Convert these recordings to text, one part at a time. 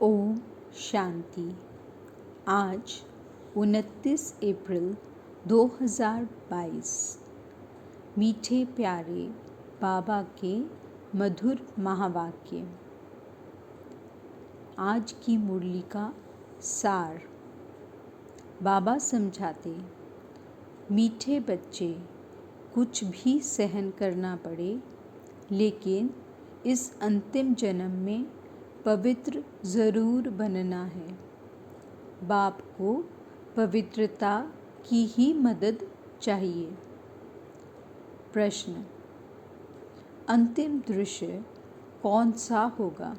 ओम शांति। आज 29 अप्रैल 2022। मीठे प्यारे बाबा के मधुर महावाक्य। आज की मुरली का सार। बाबा समझाते, मीठे बच्चे, कुछ भी सहन करना पड़े, लेकिन इस अंतिम जन्म में पवित्र ज़रूर बनना है। बाप को पवित्रता की ही मदद चाहिए। प्रश्न: अंतिम दृश्य कौन सा होगा,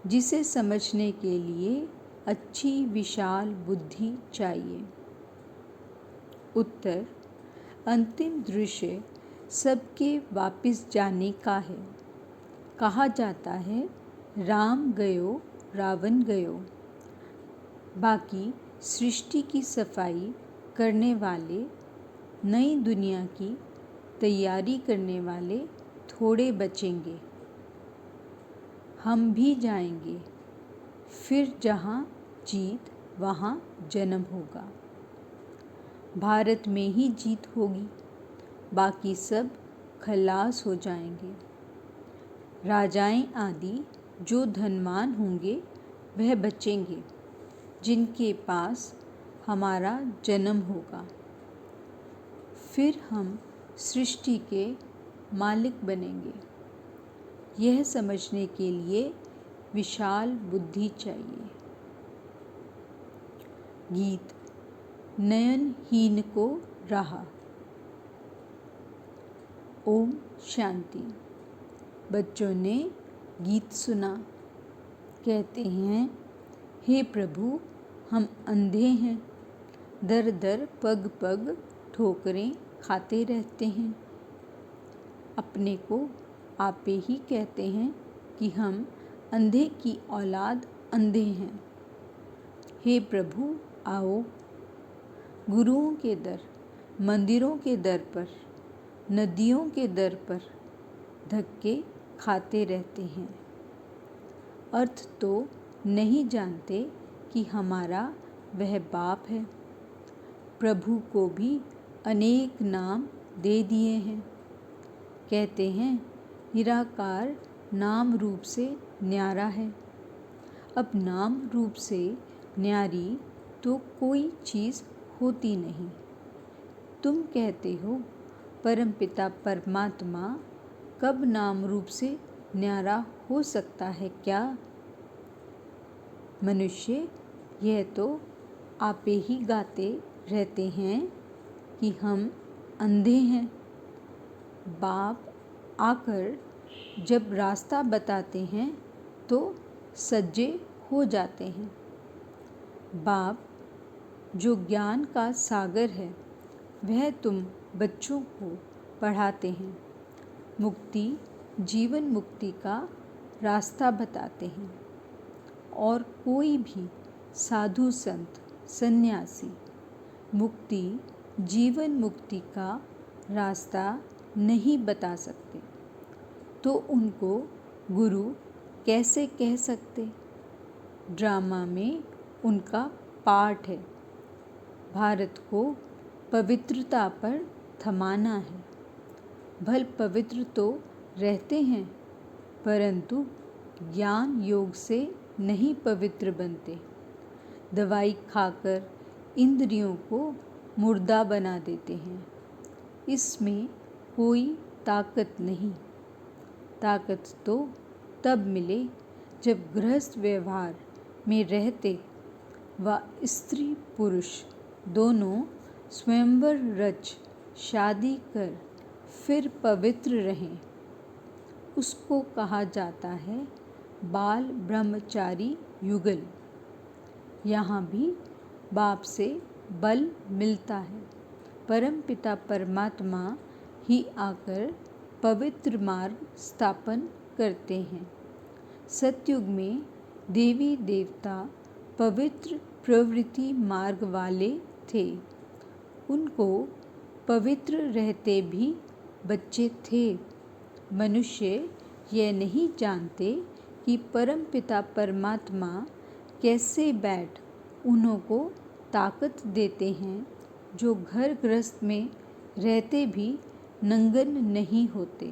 जिसे समझने के लिए अच्छी विशाल बुद्धि चाहिए? उत्तर: अंतिम दृश्य सबके वापिस जाने का है। कहा जाता है, राम गयो रावण गयो। बाकी सृष्टि की सफाई करने वाले, नई दुनिया की तैयारी करने वाले थोड़े बचेंगे। हम भी जाएंगे, फिर जहाँ जीत वहाँ जन्म होगा। भारत में ही जीत होगी, बाकी सब खलास हो जाएंगे। राजाएं आदि जो धनवान होंगे वह बचेंगे, जिनके पास हमारा जन्म होगा। फिर हम सृष्टि के मालिक बनेंगे। यह समझने के लिए विशाल बुद्धि चाहिए। गीत नयनहीन को राह। ओम शांति। बच्चों ने गीत सुना। कहते हैं, हे प्रभु, हम अंधे हैं, दर दर पग पग ठोकरें खाते रहते हैं। अपने को आपे ही कहते हैं कि हम अंधे की औलाद अंधे हैं। हे प्रभु, आओ। गुरुओं के दर, मंदिरों के दर पर, नदियों के दर पर धक्के खाते रहते हैं। अर्थ तो नहीं जानते कि हमारा वह बाप है। प्रभु को भी अनेक नाम दे दिए हैं। कहते हैं, निराकार नाम रूप से न्यारा है। अब नाम रूप से न्यारी तो कोई चीज़ होती नहीं। तुम कहते हो, परमपिता परमात्मा कब नाम रूप से न्यारा हो सकता है क्या? मनुष्य यह तो आपे ही गाते रहते हैं कि हम अंधे हैं। बाप आकर जब रास्ता बताते हैं तो सज्जे हो जाते हैं। बाप जो ज्ञान का सागर है, वह तुम बच्चों को पढ़ाते हैं। मुक्ति, जीवन मुक्ति का रास्ता बताते हैं। और कोई भी साधु संत सन्यासी मुक्ति, जीवन मुक्ति का रास्ता नहीं बता सकते, तो उनको गुरु कैसे कह सकते? ड्रामा में उनका पाठ है। भारत को पवित्रता पर थमाना है। भल पवित्र तो रहते हैं, परंतु ज्ञान योग से नहीं पवित्र बनते। दवाई खाकर इंद्रियों को मुर्दा बना देते हैं। इसमें कोई ताकत नहीं। ताकत तो तब मिले जब गृहस्थ व्यवहार में रहते व स्त्री पुरुष दोनों स्वयंवर रच शादी कर फिर पवित्र रहें। उसको कहा जाता है बाल ब्रह्मचारी युगल। यहाँ भी बाप से बल मिलता है। परमपिता परमात्मा ही आकर पवित्र मार्ग स्थापन करते हैं। सतयुग में देवी देवता पवित्र प्रवृत्ति मार्ग वाले थे। उनको पवित्र रहते भी बच्चे थे। मनुष्य यह नहीं जानते कि परमपिता परमात्मा कैसे बैठ उन्हों को ताकत देते हैं जो घर गृहस्थ में रहते भी नंगन नहीं होते।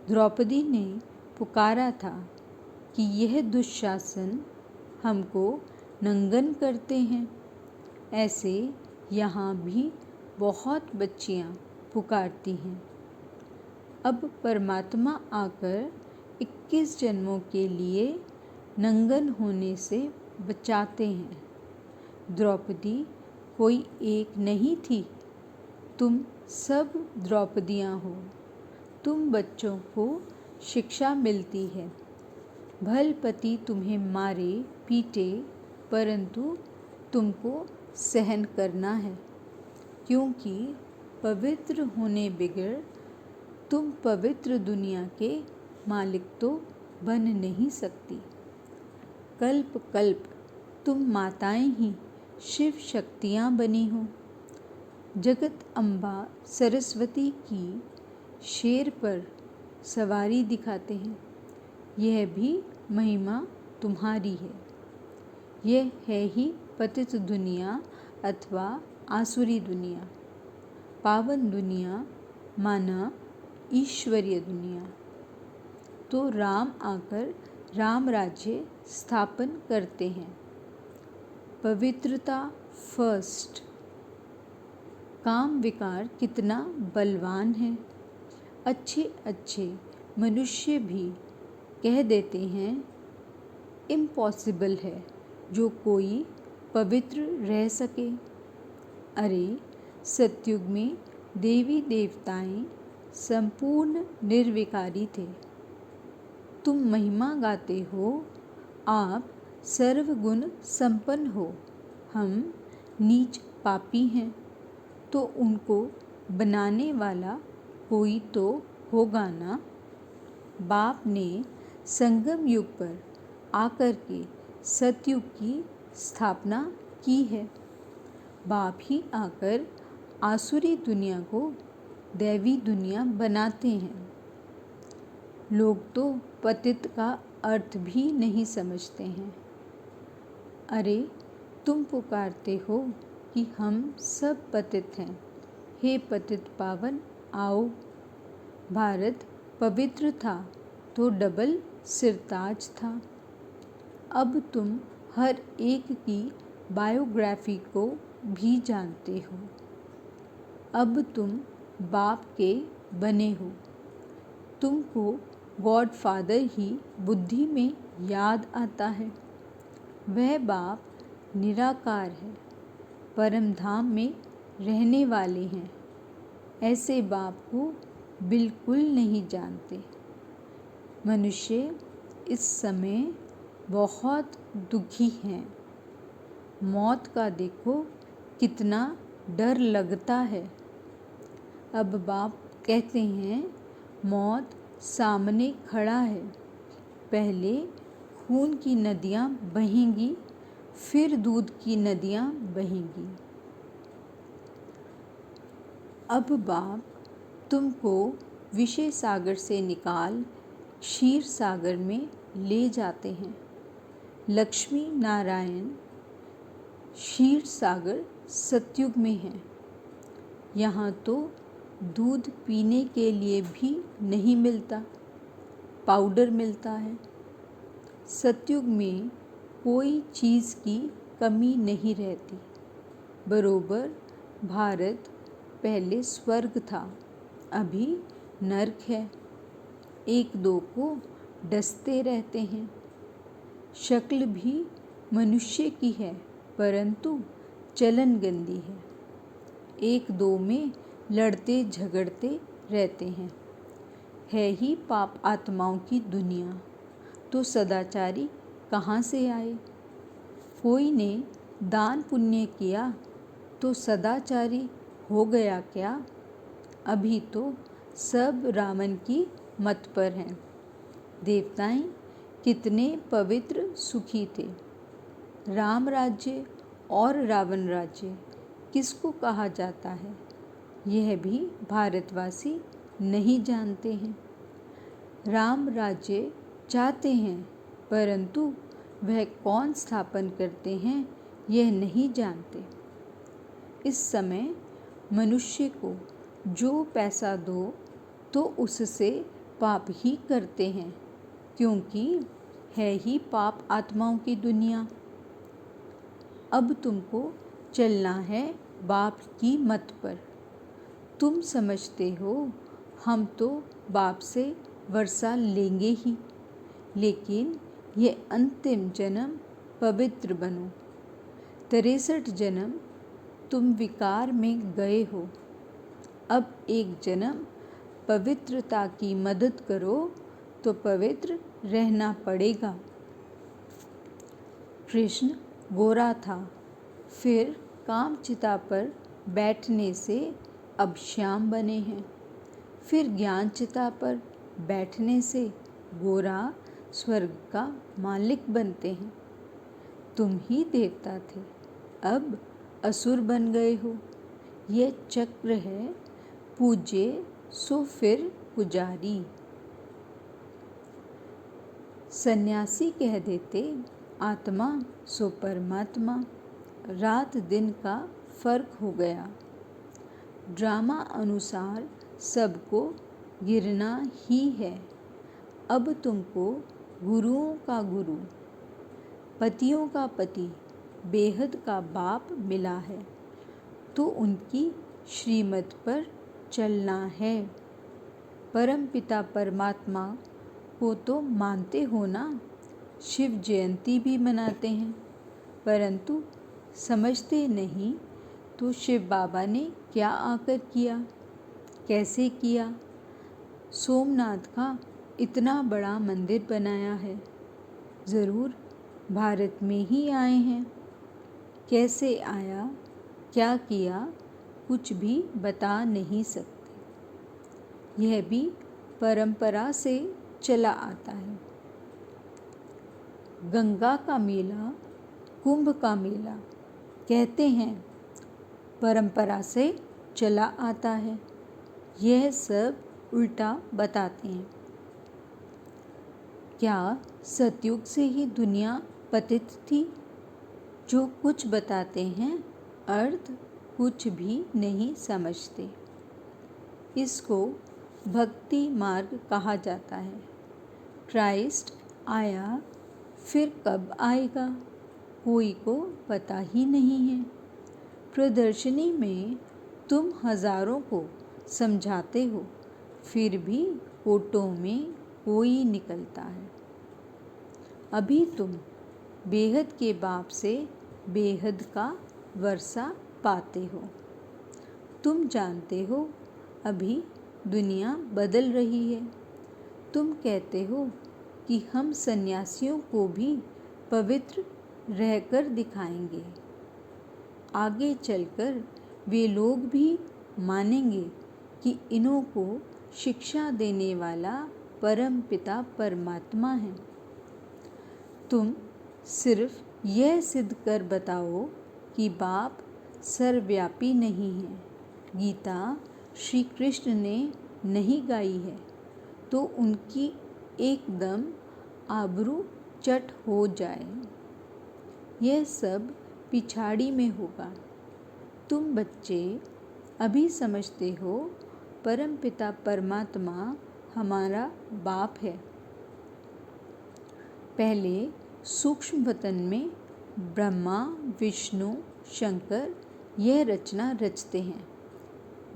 द्रौपदी ने पुकारा था कि यह दुशासन हमको नंगन करते हैं। ऐसे यहाँ भी बहुत बच्चियाँ पुकारती हैं। अब परमात्मा आकर 21 जन्मों के लिए नंगन होने से बचाते हैं। द्रौपदी कोई एक नहीं थी, तुम सब द्रौपदियाँ हो। तुम बच्चों को शिक्षा मिलती है। भल पति तुम्हें मारे पीटे, परंतु तुमको सहन करना है, क्योंकि पवित्र होने बिगड़ तुम पवित्र दुनिया के मालिक तो बन नहीं सकती। कल्प कल्प तुम माताएं ही शिव शक्तियाँ बनी हो। जगत अम्बा सरस्वती की शेर पर सवारी दिखाते हैं। यह भी महिमा तुम्हारी है। यह है ही पतित दुनिया अथवा आसुरी दुनिया। पावन दुनिया माना ईश्वरीय दुनिया। तो राम आकर राम राज्य स्थापन करते हैं। पवित्रता फर्स्ट। काम विकार कितना बलवान है। अच्छे अच्छे मनुष्य भी कह देते हैं इम्पॉसिबल है जो कोई पवित्र रह सके। अरे सतयुग में देवी देवताएं संपूर्ण निर्विकारी थे। तुम महिमा गाते हो, आप सर्वगुण संपन्न हो। हम नीच पापी हैं, तो उनको बनाने वाला कोई तो होगा ना। बाप ने संगम युग पर आकर के सतयुग की स्थापना की है। बाप ही आकर आसुरी दुनिया को दैवी दुनिया बनाते हैं। लोग तो पतित का अर्थ भी नहीं समझते हैं। अरे तुम पुकारते हो कि हम सब पतित हैं। हे पतित पावन आओ। भारत पवित्र था तो डबल सिरताज था। अब तुम हर एक की बायोग्राफी को भी जानते हो। अब तुम बाप के बने हो। तुमको गॉडफादर ही बुद्धि में याद आता है। वह बाप निराकार है, परम धाम में रहने वाले हैं। ऐसे बाप को बिल्कुल नहीं जानते। मनुष्य इस समय बहुत दुखी हैं। मौत का देखो कितना डर लगता है। अब बाप कहते हैं मौत सामने खड़ा है। पहले खून की नदियाँ बहेंगी, फिर दूध की नदियाँ बहेंगी। अब बाप तुमको विषय सागर से निकाल क्षीर सागर में ले जाते हैं। लक्ष्मी नारायण क्षीर सागर सतयुग में है। यहाँ तो दूध पीने के लिए भी नहीं मिलता, पाउडर मिलता है। सतयुग में कोई चीज़ की कमी नहीं रहती। बरोबर भारत पहले स्वर्ग था, अभी नरक है। एक दो को डसते रहते हैं। शक्ल भी मनुष्य की है, परंतु चलन गंदी है। एक दो में लड़ते झगड़ते रहते हैं। है ही पाप आत्माओं की दुनिया, तो सदाचारी कहाँ से आए। कोई ने दान पुण्य किया तो सदाचारी हो गया क्या। अभी तो सब रावण की मत पर हैं। देवताएं कितने पवित्र सुखी थे। राम राज्य और रावण राज्य किसको कहा जाता है, यह भी भारतवासी नहीं जानते हैं। राम राज्य चाहते हैं, परंतु वह कौन स्थापन करते हैं यह नहीं जानते। इस समय मनुष्य को जो पैसा दो तो उससे पाप ही करते हैं, क्योंकि है ही पाप आत्माओं की दुनिया। अब तुमको चलना है बाप की मत पर। तुम समझते हो हम तो बाप से वर्षा लेंगे ही, लेकिन ये अंतिम जन्म पवित्र बनो। 63 जन्म तुम विकार में गए हो, अब एक जन्म पवित्रता की मदद करो तो पवित्र रहना पड़ेगा। कृष्ण गोरा था, फिर कामचिता पर बैठने से अब श्याम बने हैं, फिर ज्ञानचिता पर बैठने से गोरा स्वर्ग का मालिक बनते हैं। तुम ही देवता थे, अब असुर बन गए हो। यह चक्र है, पूज्य सो फिर पुजारी। सन्यासी कह देते आत्मा सो परमात्मा, रात दिन का फर्क हो गया। ड्रामा अनुसार सबको गिरना ही है। अब तुमको गुरुओं का गुरु, पतियों का पति, बेहद का बाप मिला है, तो उनकी श्रीमत पर चलना है। परमपिता परमात्मा को तो मानते हो ना, शिव जयंती भी मनाते हैं, परंतु समझते नहीं तो शिव बाबा ने क्या आकर किया, कैसे किया। सोमनाथ का इतना बड़ा मंदिर बनाया है, ज़रूर भारत में ही आए हैं। कैसे आया, क्या किया, कुछ भी बता नहीं सकते। यह भी परंपरा से चला आता है। गंगा का मेला, कुंभ का मेला कहते हैं, परंपरा से चला आता है। यह सब उल्टा बताते हैं। क्या सतयुग से ही दुनिया पतित थी? जो कुछ बताते हैं अर्थ कुछ भी नहीं समझते। इसको भक्ति मार्ग कहा जाता है। क्राइस्ट आया, फिर कब आएगा कोई को पता ही नहीं है। प्रदर्शनी में तुम हजारों को समझाते हो, फिर भी कोटों में कोई निकलता है। अभी तुम बेहद के बाप से बेहद का वर्षा पाते हो। तुम जानते हो अभी दुनिया बदल रही है। तुम कहते हो कि हम सन्यासियों को भी पवित्र रहकर दिखाएंगे। आगे चलकर वे लोग भी मानेंगे कि इन्हों को शिक्षा देने वाला परम पिता परमात्मा है। तुम सिर्फ यह सिद्ध कर बताओ कि बाप सर्वव्यापी नहीं है। गीता श्री कृष्ण ने नहीं गाई है तो उनकी एकदम आबरू चट हो जाए। यह सब पिछाड़ी में होगा। तुम बच्चे अभी समझते हो परमपिता परमात्मा हमारा बाप है। पहले सूक्ष्म वतन में ब्रह्मा विष्णु शंकर यह रचना रचते हैं।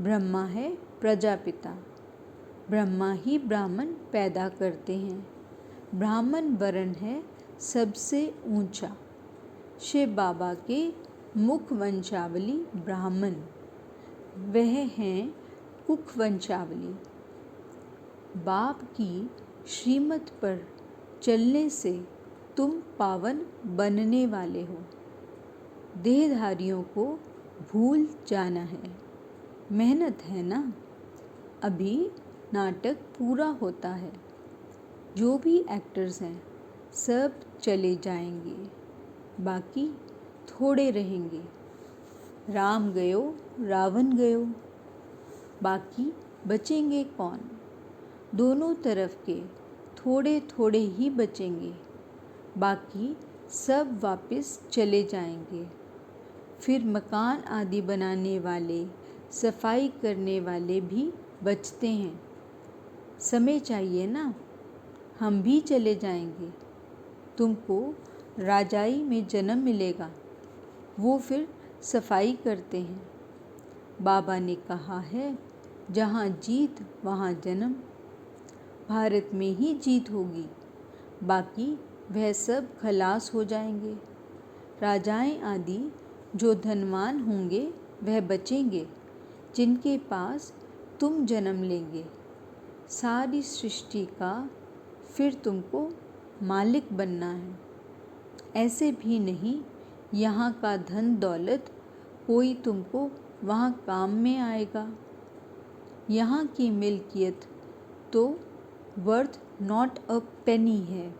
ब्रह्मा है प्रजापिता, ब्रह्मा ही ब्राह्मण पैदा करते हैं। ब्राह्मण वर्ण है सबसे ऊंचा। शिव बाबा के मुख वंशावली ब्राह्मण, वह हैं कुख वंशावली। बाप की श्रीमत पर चलने से तुम पावन बनने वाले हो। देहधारियों को भूल जाना है। मेहनत है ना। अभी नाटक पूरा होता है। जो भी एक्टर्स हैं सब चले जाएंगे, बाकी थोड़े रहेंगे। राम गयो रावण गयो, बाकी बचेंगे कौन? दोनों तरफ के थोड़े थोड़े ही बचेंगे, बाकी सब वापस चले जाएंगे। फिर मकान आदि बनाने वाले, सफाई करने वाले भी बचते हैं। समय चाहिए ना, हम भी चले जाएंगे। तुमको राजाई में जन्म मिलेगा। वो फिर सफाई करते हैं। बाबा ने कहा है, जहाँ जीत वहाँ जन्म। भारत में ही जीत होगी, बाकी वह सब खलास हो जाएंगे। राजाएं आदि जो धनवान होंगे वह बचेंगे, जिनके पास तुम जन्म लेंगे। सारी सृष्टि का फिर तुमको मालिक बनना है। ऐसे भी नहीं यहाँ का धन दौलत कोई तुमको वहाँ काम में आएगा। यहाँ की मिल्कियत तो वर्थ नॉट अ पेनी है।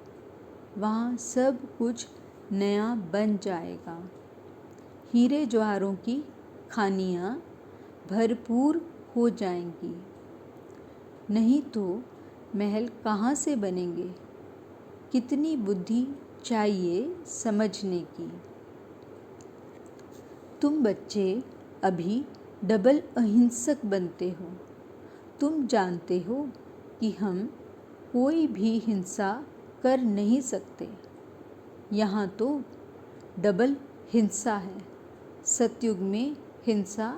वहाँ सब कुछ नया बन जाएगा। हीरे जवाहरों की खानियाँ भरपूर हो जाएंगी। नहीं तो महल कहाँ से बनेंगे? कितनी बुद्धि चाहिए समझने की। तुम बच्चे अभी डबल अहिंसक बनते हो। तुम जानते हो कि हम कोई भी हिंसा कर नहीं सकते। यहाँ तो डबल हिंसा है। सतयुग में हिंसा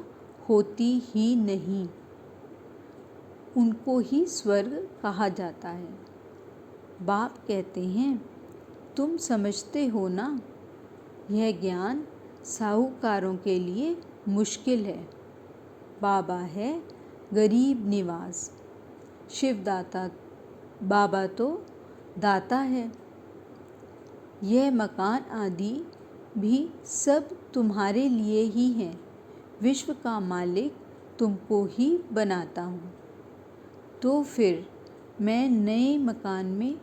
होती ही नहीं। उनको ही स्वर्ग कहा जाता है। बाप कहते हैं, तुम समझते हो ना, यह ज्ञान साहूकारों के लिए मुश्किल है। बाबा है गरीब निवास। शिवदाता बाबा तो दाता है। यह मकान आदि भी सब तुम्हारे लिए ही हैं। विश्व का मालिक तुमको ही बनाता हूँ। तो फिर मैं नए मकान में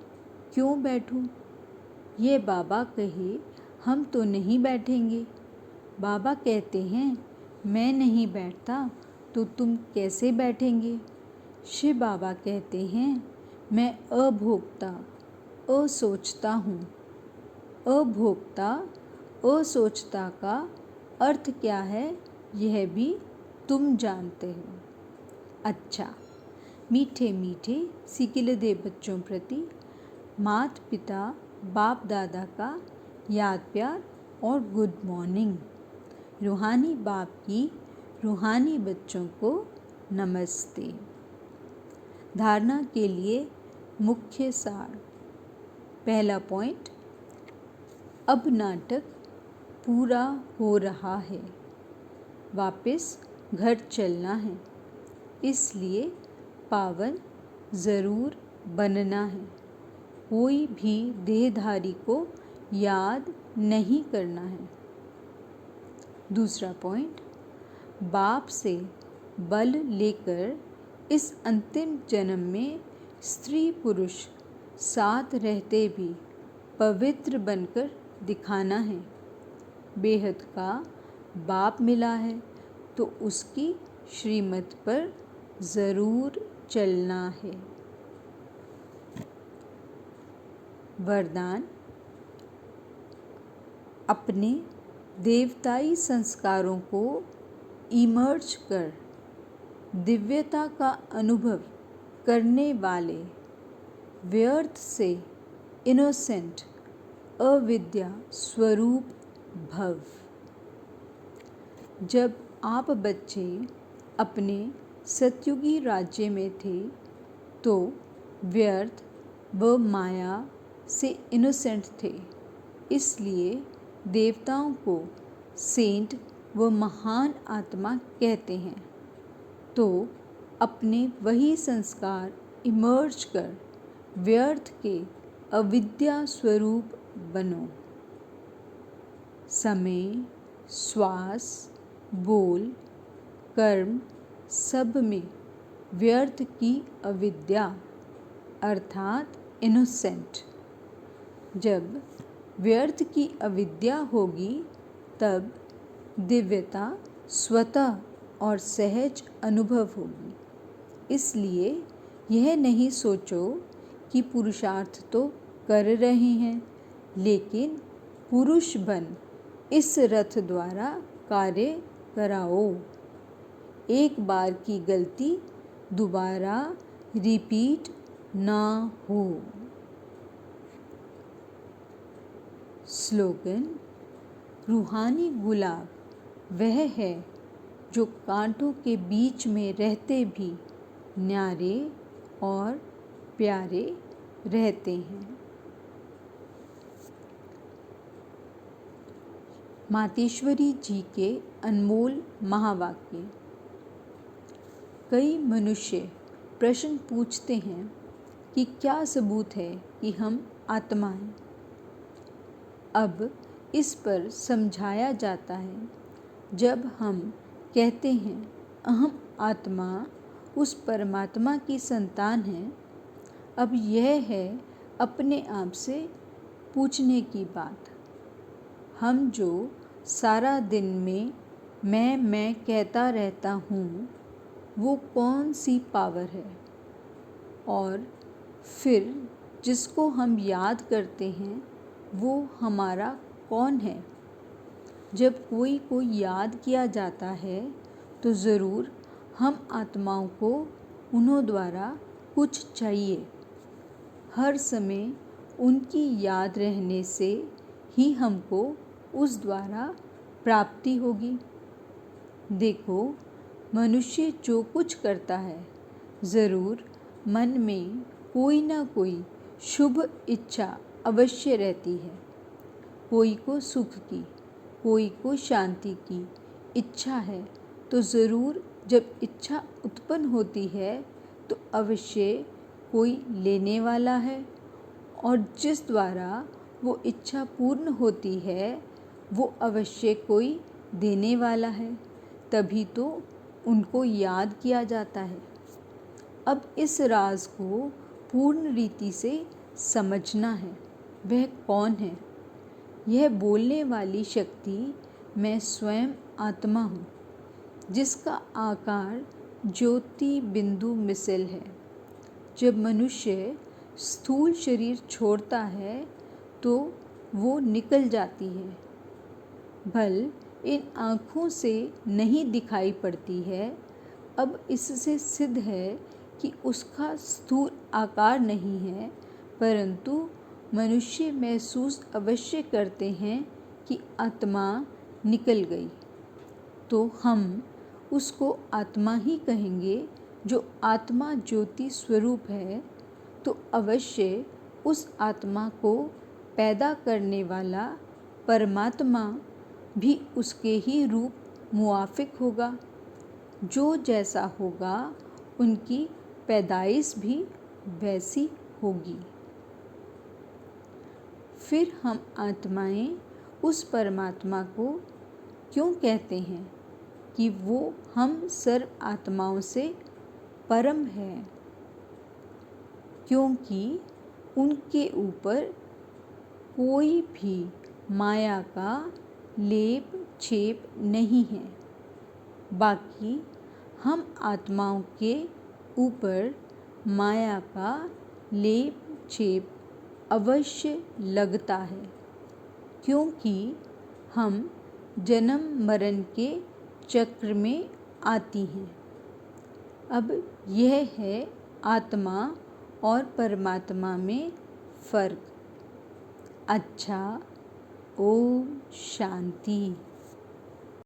क्यों बैठूं? ये बाबा कहे, हम तो नहीं बैठेंगे। बाबा कहते हैं, मैं नहीं बैठता तो तुम कैसे बैठेंगे? शिव बाबा कहते हैं, मैं अभोक्ता असोचता हूँ। अभोक्ता असोचता का अर्थ क्या है, यह भी तुम जानते हो। अच्छा, मीठे मीठे सिकिलदे बच्चों प्रति माता पिता बाप दादा का याद प्यार और गुड मॉर्निंग। रूहानी बाप की रूहानी बच्चों को नमस्ते। धारणा के लिए मुख्य सार। पहला पॉइंट, अब नाटक पूरा हो रहा है, वापस घर चलना है, इसलिए पावन ज़रूर बनना है। कोई भी देहधारी को याद नहीं करना है। दूसरा पॉइंट, बाप से बल लेकर इस अंतिम जन्म में स्त्री पुरुष साथ रहते भी पवित्र बनकर दिखाना है। बेहद का बाप मिला है तो उसकी श्रीमत पर ज़रूर चलना है। वरदान, अपने देवताई संस्कारों को इमर्ज कर दिव्यता का अनुभव करने वाले व्यर्थ से इनोसेंट अविद्या स्वरूप भव। जब आप बच्चे अपने सतयुगी राज्य में थे तो व्यर्थ व माया से इनोसेंट थे, इसलिए देवताओं को सेंट व महान आत्मा कहते हैं। तो अपने वही संस्कार इमर्ज कर व्यर्थ के अविद्या स्वरूप बनो। समय, श्वास, बोल, कर्म सब में व्यर्थ की अविद्या अर्थात इनोसेंट। जब व्यर्थ की अविद्या होगी तब दिव्यता स्वतः और सहज अनुभव होगी। इसलिए यह नहीं सोचो कि पुरुषार्थ तो कर रहे हैं, लेकिन पुरुष बन इस रथ द्वारा कार्य कराओ। एक बार की गलती दोबारा रिपीट ना हो। स्लोगन: रूहानी गुलाब वह है जो कांटों के बीच में रहते भी न्यारे और प्यारे रहते हैं। मातेश्वरी जी के अनमोल महावाक्य। कई मनुष्य प्रश्न पूछते हैं कि क्या सबूत है कि हम आत्मा हैं। अब इस पर समझाया जाता है, जब हम कहते हैं अहम आत्मा उस परमात्मा की संतान है। अब यह है अपने आप से पूछने की बात, हम जो सारा दिन में मैं कहता रहता हूँ, वो कौन सी पावर है? और फिर जिसको हम याद करते हैं वो हमारा कौन है? जब कोई को याद किया जाता है तो ज़रूर हम आत्माओं को उन्हों द्वारा कुछ चाहिए। हर समय उनकी याद रहने से ही हमको उस द्वारा प्राप्ति होगी। देखो, मनुष्य जो कुछ करता है, ज़रूर मन में कोई ना कोई शुभ इच्छा अवश्य रहती है। कोई को सुख की, कोई को शांति की इच्छा है, तो ज़रूर जब इच्छा उत्पन्न होती है तो अवश्य कोई लेने वाला है, और जिस द्वारा वो इच्छा पूर्ण होती है वो अवश्य कोई देने वाला है, तभी तो उनको याद किया जाता है। अब इस राज को पूर्ण रीति से समझना है, वह कौन है? यह बोलने वाली शक्ति मैं स्वयं आत्मा हूँ, जिसका आकार ज्योति बिंदु मिसल है। जब मनुष्य स्थूल शरीर छोड़ता है तो वो निकल जाती है। भल इन आँखों से नहीं दिखाई पड़ती है। अब इससे सिद्ध है कि उसका स्थूल आकार नहीं है, परंतु मनुष्य महसूस अवश्य करते हैं कि आत्मा निकल गई, तो हम उसको आत्मा ही कहेंगे। जो आत्मा ज्योति स्वरूप है, तो अवश्य उस आत्मा को पैदा करने वाला परमात्मा भी उसके ही रूप मुआफिक होगा। जो जैसा होगा उनकी पैदाइश भी वैसी होगी। फिर हम आत्माएं उस परमात्मा को क्यों कहते हैं कि वो हम सर्व आत्माओं से परम है? क्योंकि उनके ऊपर कोई भी माया का लेप छेप नहीं है। बाकी हम आत्माओं के ऊपर माया का लेप छेप अवश्य लगता है, क्योंकि हम जन्म मरण के चक्र में आती हैं। अब यह है आत्मा और परमात्मा में फ़र्क। अच्छा, ओम शांति।